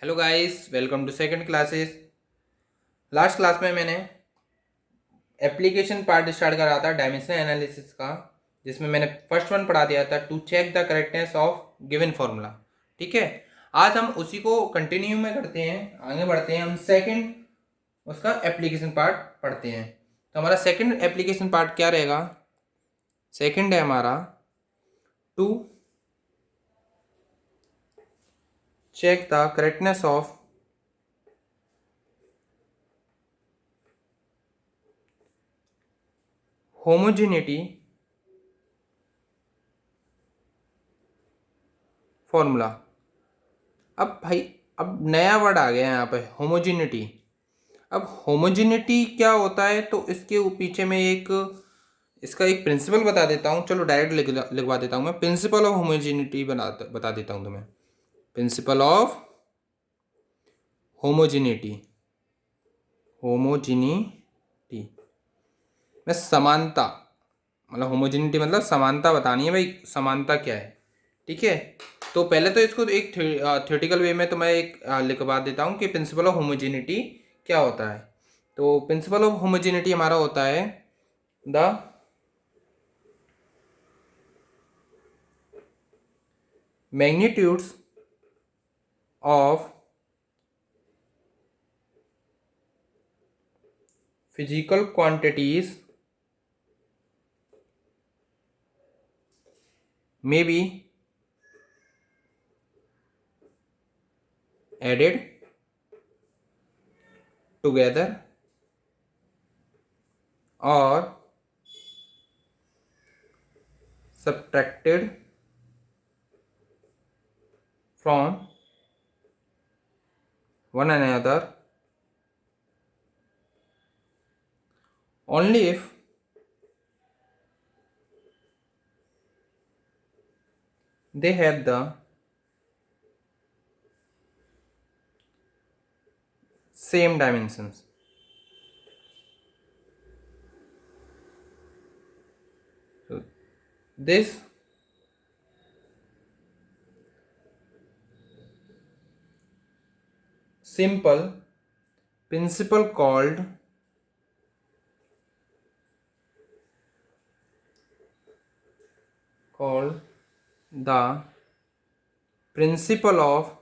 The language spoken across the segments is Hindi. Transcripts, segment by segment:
Hello guys, welcome to second classes. Last class में मैंने एप्लीकेशन पार्ट स्टार्ट करा था डायमेंशन एनालिसिस का, जिसमें मैंने फर्स्ट वन पढ़ा दिया था to check the correctness of given formula. ठीक है, आज हम उसी को कंटिन्यू में करते हैं, आगे बढ़ते हैं। हम सेकंड उसका एप्लीकेशन पार्ट पढ़ते हैं। तो हमारा सेकंड एप्लीकेशन पार्ट क्या रहेगा? सेकंड है हमारा to check the correctness of homogeneity formula. अब भाई, अब नया वर्ड आ गया है यहाँ पे, होमोजेनिटी। अब होमोजेनिटी क्या होता है, तो इसके पीछे में इसका एक प्रिंसिपल बता देता हूँ। चलो डायरेक्ट लिखवा देता हूँ मैं। प्रिंसिपल ऑफ होमोजेनिटी बता देता हूँ तुम्हें। प्रिंसिपल ऑफ होमोजेनिटी, होमोजेनिटी में समानता, मतलब होमोजेनिटी मतलब समानता बतानी है भाई, समानता क्या है। ठीक है, तो पहले तो इसको एक थ्योरेटिकल वे में तो मैं एक लिखवा देता हूँ कि प्रिंसिपल ऑफ होमोजेनिटी क्या होता है। तो प्रिंसिपल ऑफ होमोजेनिटी हमारा होता है the magnitudes of physical quantities may be added together or subtracted from one another only if they have the same dimensions. So this simple principle called the principle of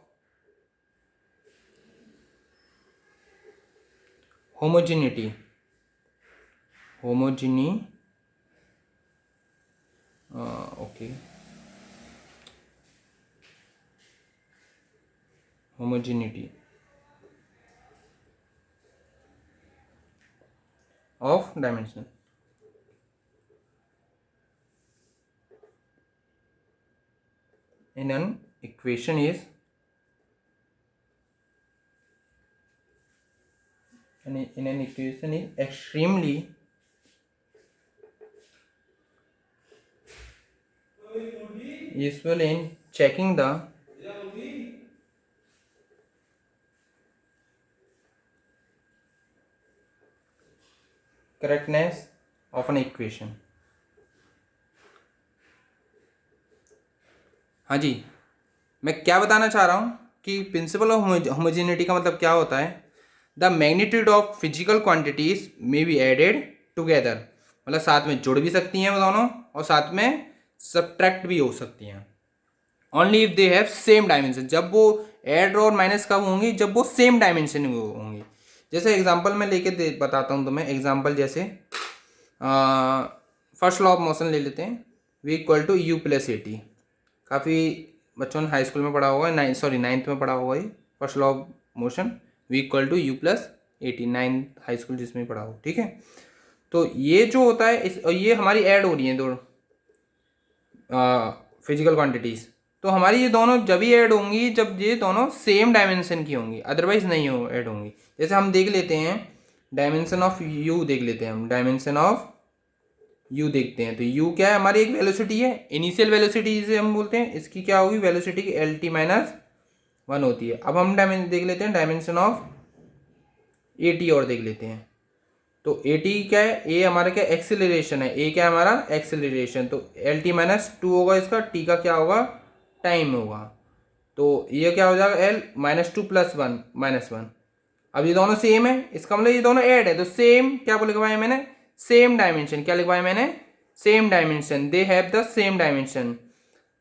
homogeneity, okay, homogeneity of dimension. In an equation is extremely useful in checking the correctness of an equation. हाँ जी, मैं क्या बताना चाह रहा हूँ कि प्रिंसिपल ऑफ होमोजेनिटी का मतलब क्या होता है? The magnitude of physical quantities may be added together, मतलब साथ में जुड़ भी सकती हैं वो दोनों और साथ में सब्ट्रैक्ट भी हो सकती हैं। Only if they have same dimension, जब वो ऐड और माइनस कब होंगी? जब वो सेम डायमेंशन में होंगी। जैसे एग्जांपल मैं लेके बताता हूँ तुम्हें। एग्जांपल जैसे फर्स्ट लॉ ऑफ मोशन ले लेते हैं, v equal to u plus a t. काफ़ी बच्चों ने हाई स्कूल में पढ़ा होगा, नाइन्थ में पढ़ा होगा ये first law of motion, v equal to u plus a t, ninth high school जिसमें पढ़ा हो। ठीक है, तो ये जो होता है ये हमारी ऐड हो रही हैं दो फिजिकल क्वांटिटीज़। तो हमारी ये दोनों जब ही ऐड होंगी जब ये दोनों सेम डायमेंशन की होंगी, अदरवाइज नहीं हो ऐड होंगी। जैसे हम देख लेते हैं डायमेंशन ऑफ यू, देख लेते हैं हम डायमेंशन ऑफ यू देखते हैं। तो यू क्या है? हमारी एक वेलोसिटी है, इनिशियल वेलोसिटी जिसे हम बोलते हैं। इसकी क्या होगी? वेलोसिटी की एल टी माइनस वन होती है। अब हम देख लेते हैं डायमेंशन ऑफ ए टी और देख लेते हैं। तो ए टी क्या है? ए हमारा क्या? एक्सेलरेशन है। ए क्या है हमारा? एक्सेलरेशन। तो एल टी माइनस टू होगा इसका, टी का क्या होगा? टाइम होगा। तो ये क्या हो जाएगा एल -2 + 1 -1। अब ये दोनों सेम है, इसका मतलब ये दोनों ऐड है, तो सेम क्या लिखवाया मैंने, सेम डायमेंशन। क्या लिखवाया मैंने, same dimension, they have the same dimension.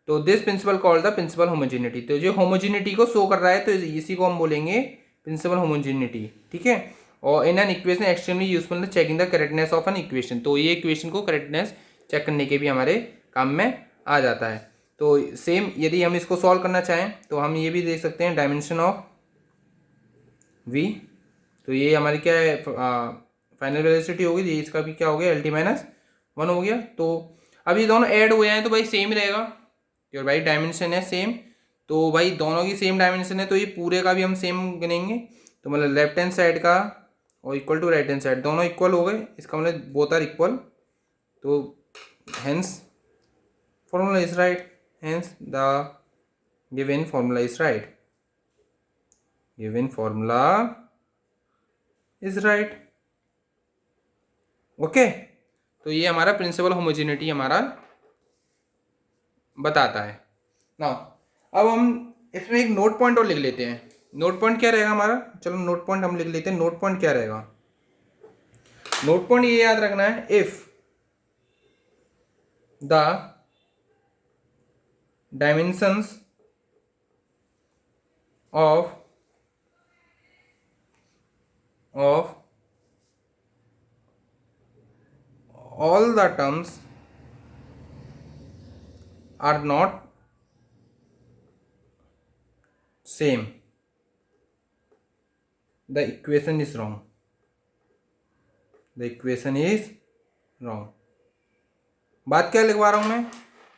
तो this principle called the principle homogeneity. तो जो होमोजेनिटी को शो कर रहा है तो इसी को हम बोलेंगे प्रिंसिपल होमोजेनिटी, ठीक है। और in an equation extremely useful checking the correctness of an equation. तो ये इक्वेशन को करेक्टनेस चेक करने के भी हमारे काम में आ जाता है। तो सेम यदि हम इसको सॉल्व करना चाहें तो हम ये भी देख सकते हैं डायमेंशन ऑफ v। तो ये हमारी क्या है, फाइनल वेलोसिटी होगी, ये इसका भी क्या हो गया, LT-1 हो गया। तो अब ये दोनों ऐड हुए हैं तो भाई सेम ही रहेगा, और भाई डायमेंशन है सेम, तो भाई दोनों की सेम डायमेंशन है तो ये पूरे का भी हम सेम गिनेंगे। तो मतलब लेफ्ट हैंड साइड का और equal to right hand side, दोनों इक्वल हो गए, इसका मतलब बोथ आर इक्वल। तो hence formula is right, hence the given formula is right, given formula is right. Okay, तो ये हमारा प्रिंसिपल होमोजेनिटी हमारा बताता है ना। अब हम इसमें एक नोट पॉइंट और लिख लेते हैं। नोट पॉइंट क्या रहेगा हमारा, चलो नोट पॉइंट हम लिख लेते हैं। नोट पॉइंट क्या रहेगा, नोट पॉइंट ये याद रखना है, if the dimensions of all the terms are not same, the equation is wrong, the equation is wrong। बात क्या लिखवा रहा हूं मैं,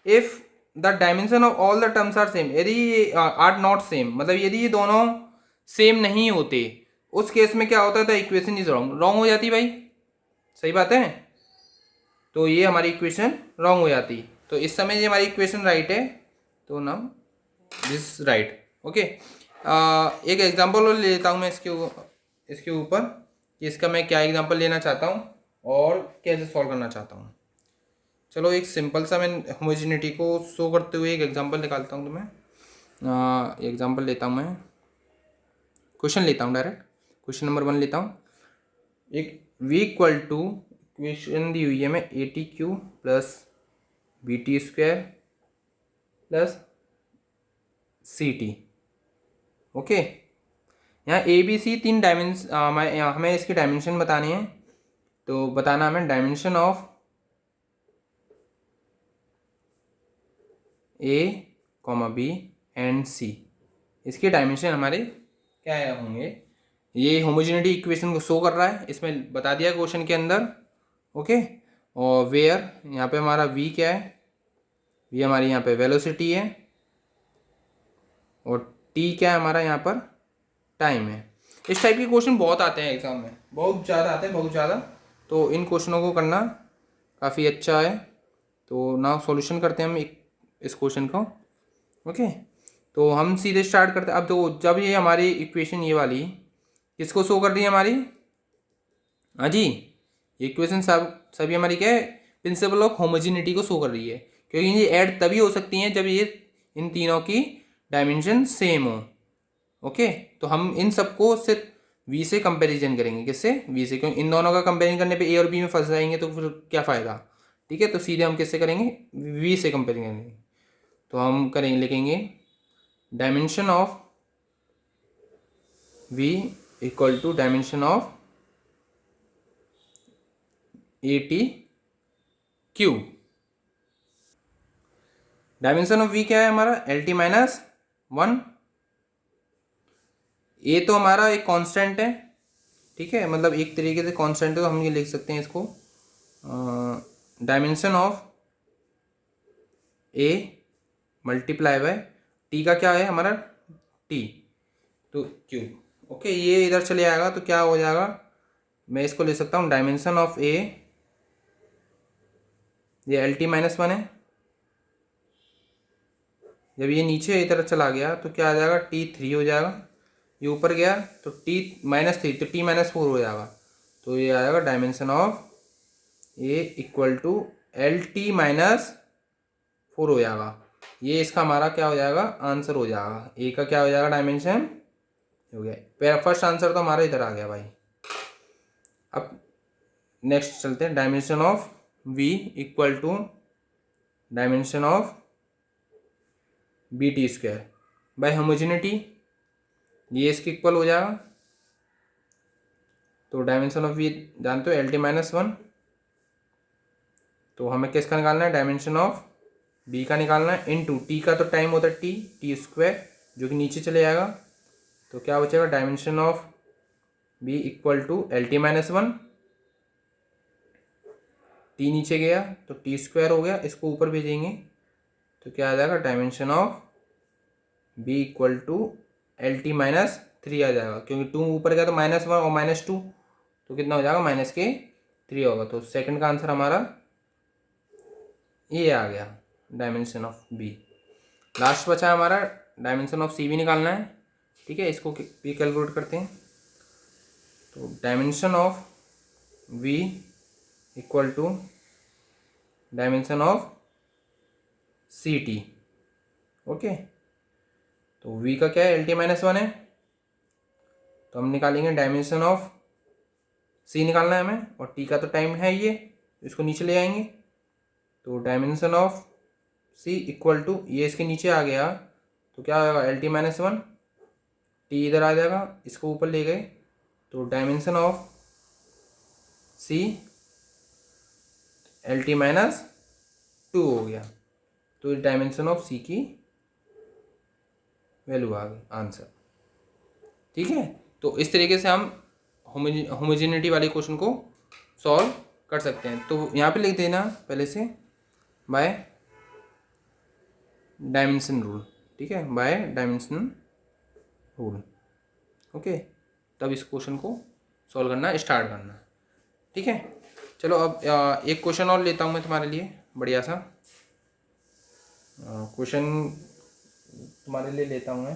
if the dimension of all the terms are same, यदि आर नॉट सेम, मतलब यदि ये दोनों सेम नहीं होते, उस केस में क्या होता है, the equation is wrong, wrong हो जाती भाई, सही बात है। तो ये हमारी इक्वेशन रॉन्ग हो जाती, तो इस समय ये हमारी इक्वेशन राइट है, तो नाउ दिस राइट। ओके, एक एग्जांपल ले लेता हूँ मैं इसके ऊपर कि इसका मैं क्या एग्जांपल लेना चाहता हूँ और कैसे सॉल्व करना चाहता हूँ। चलो एक सिंपल सा मैं होमोजेनिटी को शो करते हुए एक एग्जांपल निकालता हूँ। तो मैं एग्जांपल लेता हूँ, मैं क्वेश्चन लेता हूँ, डायरेक्ट क्वेश्चन नंबर 1 लेता हूँ। एक v इक्वल टू इक्वेशन दी हुई है मैं AT³ plus BT² plus CT। Okay, यहाँ ABC 3 डायमेंशन, हमें इसकी डायमेंशन बतानी है। तो बताना हमें dimension of A, B and C, इसके डायमेंशन हमारे क्या होंगे। ये होमोजेनिटी इक्वेशन को शो कर रहा है, इसमें बता दिया क्वेश्चन के अंदर। ओके, और वेयर यहाँ पे हमारा v क्या है, v हमारी यहाँ पे वेलोसिटी है, और t क्या है हमारा यहाँ पर टाइम है। इस टाइप के क्वेश्चन बहुत आते हैं एग्जाम में, बहुत ज़्यादा आते हैं, बहुत ज़्यादा। तो इन क्वेश्चनों को करना काफ़ी अच्छा है। तो नाउ सॉल्यूशन करते हैं हम इस क्वेश्चन को। ओके, तो हम सीधे स्टार्ट करते हैं। अब तो जब ये हमारी इक्वेशन ये वाली किसको शो कर रही है हमारी, हाँ जी, इक्वेशन सभी हमारी क्या है, प्रिंसिपल ऑफ होमोजेनिटी को शो कर रही है, क्योंकि ये ऐड तभी हो सकती हैं जब ये इन तीनों की डायमेंशन सेम हो। ओके, तो हम इन सबको सिर्फ v से कंपैरिजन करेंगे, किससे, v से, क्योंकि इन दोनों का कंपेरिजन करने पे a और b में फंस जाएंगे तो फिर क्या फ़ायदा। ठीक है, तो सीधे हम किससे करेंगे, v से कंपेरिजन करेंगे। तो हम करेंगे, लिखेंगे dimension of v equal to dimension of AT³। Dimension of v क्या है हमारा, LT-1। ए तो हमारा एक कांस्टेंट है, ठीक है, मतलब एक तरीके से कांस्टेंट है, तो हम ये लिख सकते हैं इसको dimension of A multiply by T का क्या है हमारा टी, तो क्यूब। ओके, ये इधर चले आएगा तो क्या हो जाएगा, मैं इसको ले सकता हूँ डायमेंशन ऑफ ए, ये LT-1 है। जब ये नीचे इधर चला गया तो क्या आ जाएगा, T3 हो जाएगा। ये ऊपर गया तो T-3, तो T-4 हो जाएगा। तो ये आएगा dimension of A equal to LT-4 हो जाएगा। ये इसका हमारा क्या हो जाएगा, आंसर हो जाएगा। ए का क्या हो जाएगा, डायमेंशन हो गया। फर्स्ट आंसर तो हमारा इधर आ गया भाई। अब नेक्स्ट चलते हैं, dimension of V equal to dimension of B T square by homogeneity, ये इसके इक्वल हो जाएगा। तो डायमेंशन ऑफ वी जानते हो एल टी माइनस वन, तो हमें किसका निकालना है, डायमेंशन ऑफ बी का निकालना है। इन टू टी का तो टाइम होता है टी स्क्वायर, जो कि नीचे चले जाएगा। तो क्या बचेगा, dimension of B equal to L T minus one, T नीचे गया तो टी स्क्वायर हो गया, इसको ऊपर भेजेंगे तो क्या आ जाएगा, dimension of B equal to L T minus three आ जाएगा, क्योंकि टू ऊपर गया तो माइनस वन और माइनस टू, तो कितना हो जाएगा, माइनस के थ्री होगा। तो सेकंड का आंसर हमारा ये आ गया, डायमेंशन ऑफ बी। लास्ट बचा हमारा डायमेंशन ऑफ सी भी निकालना है, ठीक है। इसको भी कैलकुलेट करते हैं। तो dimension of V equal to dimension of C T, okay. तो v का क्या है, एल टी माइनस वन है, तो हम निकालेंगे डायमेंशन ऑफ c निकालना है हमें, और t का तो टाइम है ये, इसको नीचे ले आएंगे। तो dimension of c equal to, ये इसके नीचे आ गया तो क्या होगा, L T minus one, T इधर आ जाएगा, इसको ऊपर ले गए तो dimension of c L T minus two हो गया। तो डायमेंशन ऑफ c की वैल्यू आ गई, आंसर, ठीक है। तो इस तरीके से हम होमोजेनिटी वाले क्वेश्चन को सॉल्व कर सकते हैं। तो यहाँ पे लिख देना पहले से बाय डायमेंशन रूल, ठीक है, बाय डायमेंशन रूल, ओके। तब इस क्वेश्चन को सॉल्व करना स्टार्ट करना, ठीक है। चलो अब एक क्वेश्चन और लेता हूँ मैं तुम्हारे लिए, बढ़िया सा क्वेश्चन तुम्हारे लिए लेता हूँ मैं।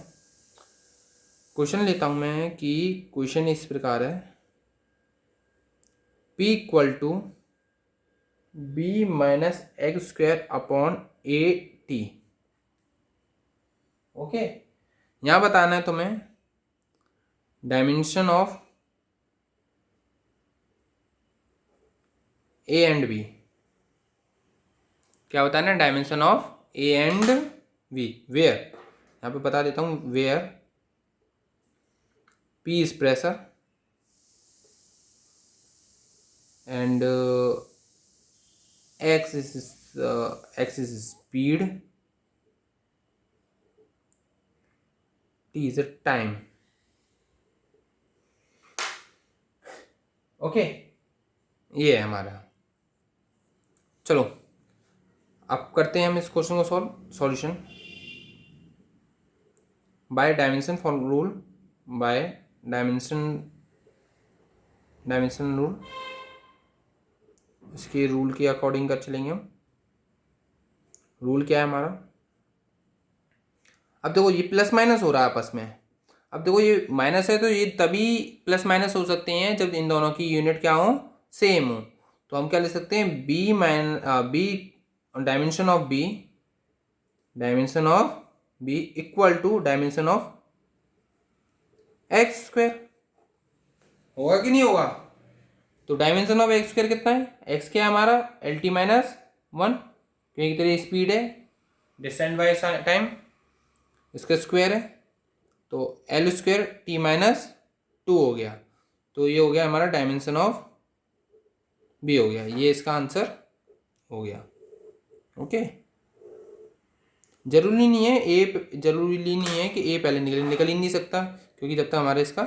क्वेश्चन लेता हूँ मैं कि क्वेश्चन इस प्रकार है, p equal to B minus X square upon A T, okay. यहाँ बताना है तुम्हें dimension of A and B. क्या बताना है, dimension of A and B, where, यहाँ पे बता देता हूँ, where P is pressure and X is speed, T is a time, okay. ये है हमारा। चलो अब करते हैं हम इस क्वेश्चन को solution by dimension form rule, by dimension rule, इसके रूल के अकॉर्डिंग कर चलेंगे हम। रूल क्या है हमारा, अब देखो ये प्लस माइनस हो रहा है आपस में। अब देखो ये माइनस है तो ये तभी प्लस माइनस हो सकते हैं जब इन दोनों की यूनिट क्या हो, सेम हो। तो हम क्या ले सकते हैं, B dimension of B equal to dimension of X square, होगा कि नहीं होगा। तो डायमेंशन ऑफ एक्स स्क्वायर कितना है, एक्स क्या है हमारा, एल टी माइनस वन, क्योंकि तेरी स्पीड है डिस्टेंस बाय टाइम, इसका स्क्वायर है तो L square T minus two हो गया। तो ये हो गया हमारा डायमेंशन ऑफ बी हो गया, ये इसका आंसर हो गया, ओके। जरूरी नहीं है कि ए पहले निकल ही नहीं सकता, क्योंकि जब तक हमारे इसका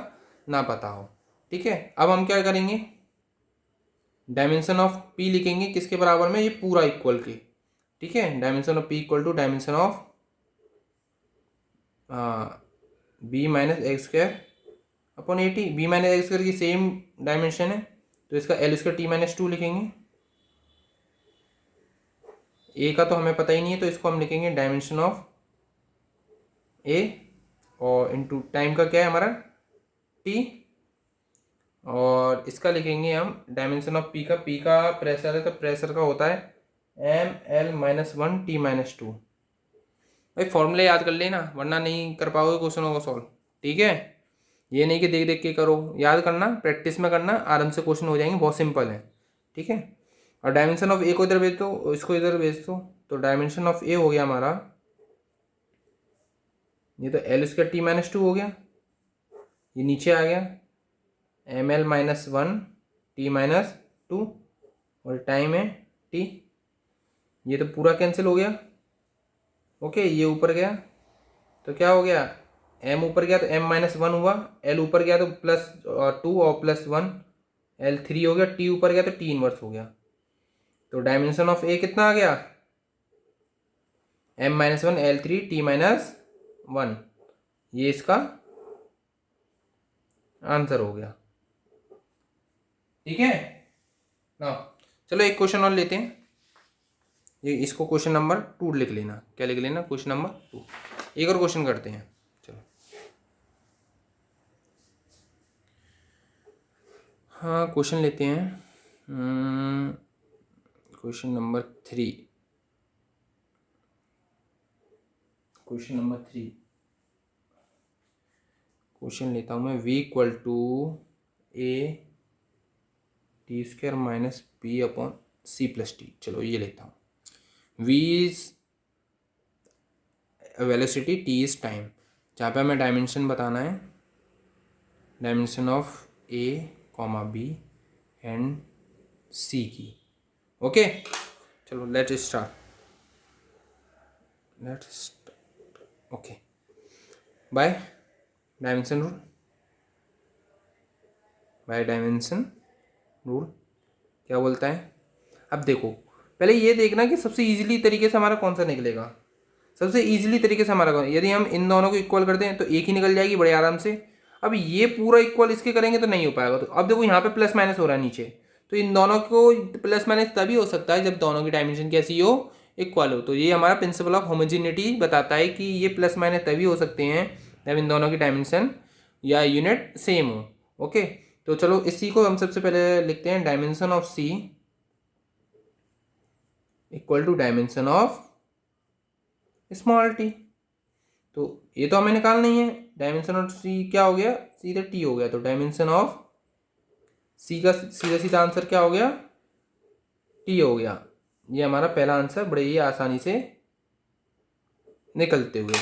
ना पता हो, ठीक है। अब हम क्या करेंगे, डायमेंशन ऑफ पी लिखेंगे किसके बराबर में, ये पूरा इक्वल के, ठीक है। Dimension of P equal to dimension of B minus X square upon A T. B minus X square की सेम डायमेंशन है तो इसका L square T minus two लिखेंगे। ए का तो हमें पता ही नहीं है तो इसको हम लिखेंगे डायमेंशन ऑफ ए, और इनटू टाइम का क्या है हमारा, टी, और इसका लिखेंगे हम डायमेंशन ऑफ पी का प्रेशर है तो प्रेशर का होता है M L minus one T minus two, भाई फॉर्मूले याद कर लेना, वरना नहीं कर पाओगे क्वेश्चनों को सॉल्व। ठीक है, ये नहीं कि देख देख के करो, याद करना, प्रैक्टिस में करना, आराम से क्वेश्चन हो जाएंगे, बहुत सिंपल है। ठीक है, और डायमेंशन ऑफ ए को इधर भेज दो, इसको इधर भेज दो, तो डायमेंशन ऑफ ए हो गया हमारा, ये तो L square T minus two हो गया, ये नीचे आ गया M L minus one T minus two, और टाइम है टी, ये तो पूरा कैंसिल हो गया। ओके, ये ऊपर गया तो क्या हो गया, एम ऊपर गया तो एम माइनस वन हुआ, एल ऊपर गया तो प्लस टू और प्लस वन, एल थ्री हो गया, टी ऊपर गया तो टी इनवर्स हो गया। तो डायमेंशन ऑफ ए कितना आ गया, M minus one L three T minus one, ये इसका आंसर हो गया। ठीक है ना, चलो एक क्वेश्चन और लेते हैं, ये इसको क्वेश्चन नंबर 2 लिख लेना। क्या लिख लेना, क्वेश्चन नंबर 2। एक और क्वेश्चन करते हैं, चलो। हाँ, क्वेश्चन लेते हैं, question number 3, question number 3 question लेता हूँ मैं, v equal to A T square minus B upon C plus T. चलो ये लेता हूँ, v is velocity, t is time, जहाँ पे हमें डायमेंशन बताना है, dimension of a comma B and C की। ओके, चलो let start, okay, by dimension rule, by dimension rule क्या बोलता है। अब देखो, पहले ये देखना कि सबसे इजीली तरीके से हमारा कौन सा निकलेगा, सबसे इजीली तरीके से हमारा कौन, यदि हम इन दोनों को इक्वल करते हैं तो एक ही निकल जाएगी बड़े आराम से। अब ये पूरा इक्वल इसके करेंगे तो नहीं हो पाएगा, तो अब देखो यहाँ पे प्लस माइनस हो रहा है नीचे, तो इन दोनों को प्लस माइनस तभी हो सकता है जब दोनों की डायमेंशन कैसी हो, इक्वल हो। तो ये हमारा प्रिंसिपल ऑफ होमोजेनिटी बताता है कि ये प्लस माइनस तभी हो सकते हैं जब इन दोनों की डायमेंशन या यूनिट सेम हो। ओके, तो चलो इसी को हम सबसे पहले लिखते हैं, dimension of C equal to dimension of small T. तो ये तो हमें निकालना ही है, डायमेंशन ऑफ सी क्या हो गया, सीधे टी हो गया, तो डायमेंशन ऑफ सी का सीधा सीधा आंसर क्या हो गया, टी हो गया। ये हमारा पहला आंसर बड़े ही आसानी से निकलते हुए।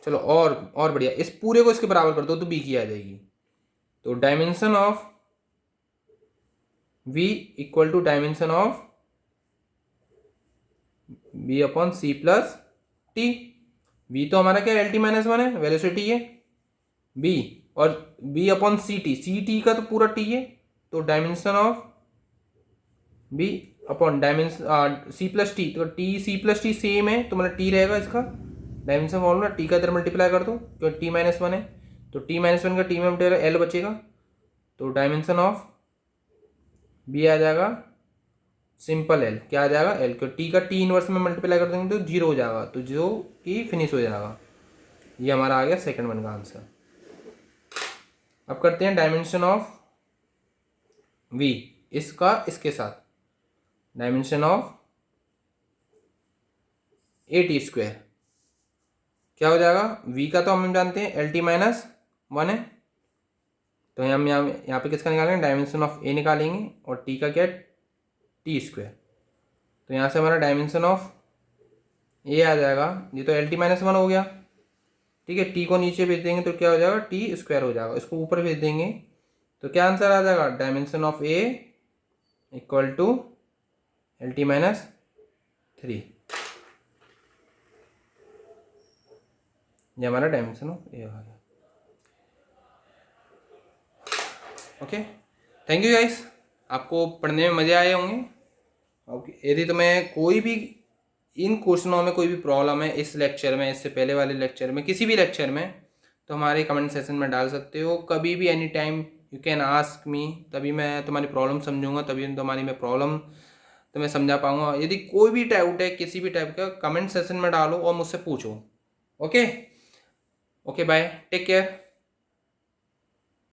चलो और बढ़िया, इस पूरे को इसके बराबर कर दो तो बी की आ जाएगी। तो dimension of v equal to dimension of b upon C plus T. v तो हमारा क्या एल टी माइनस वन है, वेलोसिटी है b, और b अपॉन सी टी का तो पूरा t है, तो dimension of b upon dimension C plus T, तो T C plus T same है, तो मतलब t रहेगा इसका डायमेंशन फॉर्मूला, टी का इधर मल्टीप्लाई कर दो क्योंकि टी माइनस वन है, तो टी माइनस वन का टी में मल्टीप्लाई एल बचेगा, तो डायमेंशन ऑफ बी आ जाएगा सिंपल एल, क्या आ जाएगा एल, क्योंकि टी का टी इनवर्स में मल्टीप्लाई कर देंगे तो जीरो हो जाएगा, तो जीरो की फिनिश हो जाएगा। ये हमारा आ गया सेकंड वन का आंसर। अब करते हैं डायमेंशन ऑफ वी, इसका इसके साथ, dimension of A T square क्या हो जाएगा, वी का तो हम जानते हैं एल टी माइनस वन है, तो हम यहाँ पे किसका निकालेंगे, डायमेंशन ऑफ ए निकालेंगे, और टी का क्या है टी स्क्वायर, तो यहाँ से हमारा डायमेंशन ऑफ ए आ जाएगा, ये तो एल टी माइनस वन हो गया। ठीक है, टी को नीचे भेज देंगे तो क्या हो जाएगा, टी स्क्वायर हो जाएगा, इसको ऊपर भेज देंगे तो क्या आंसर आ जाएगा, dimension of A equal to L T minus three. ये हमारा डायमेंशन ऑफ ए आ गया। ओके, थैंक यू गाइस, आपको पढ़ने में मज़े आए होंगे। ओके, यदि तुम्हें कोई भी इन क्वेश्चनों में कोई भी प्रॉब्लम है इस लेक्चर में, इससे पहले वाले लेक्चर में, किसी भी लेक्चर में, तो हमारे कमेंट सेक्शन में डाल सकते हो कभी भी, any time you can ask me, तभी मैं तुम्हारी प्रॉब्लम समझूंगा, तभी तुम्हारी मैं प्रॉब्लम तुम्हें समझा पाऊंगा। यदि कोई भी डाउट है किसी भी टाइप का, कमेंट सेक्शन में डालो और मुझसे पूछो। Okay, okay, bye, take care.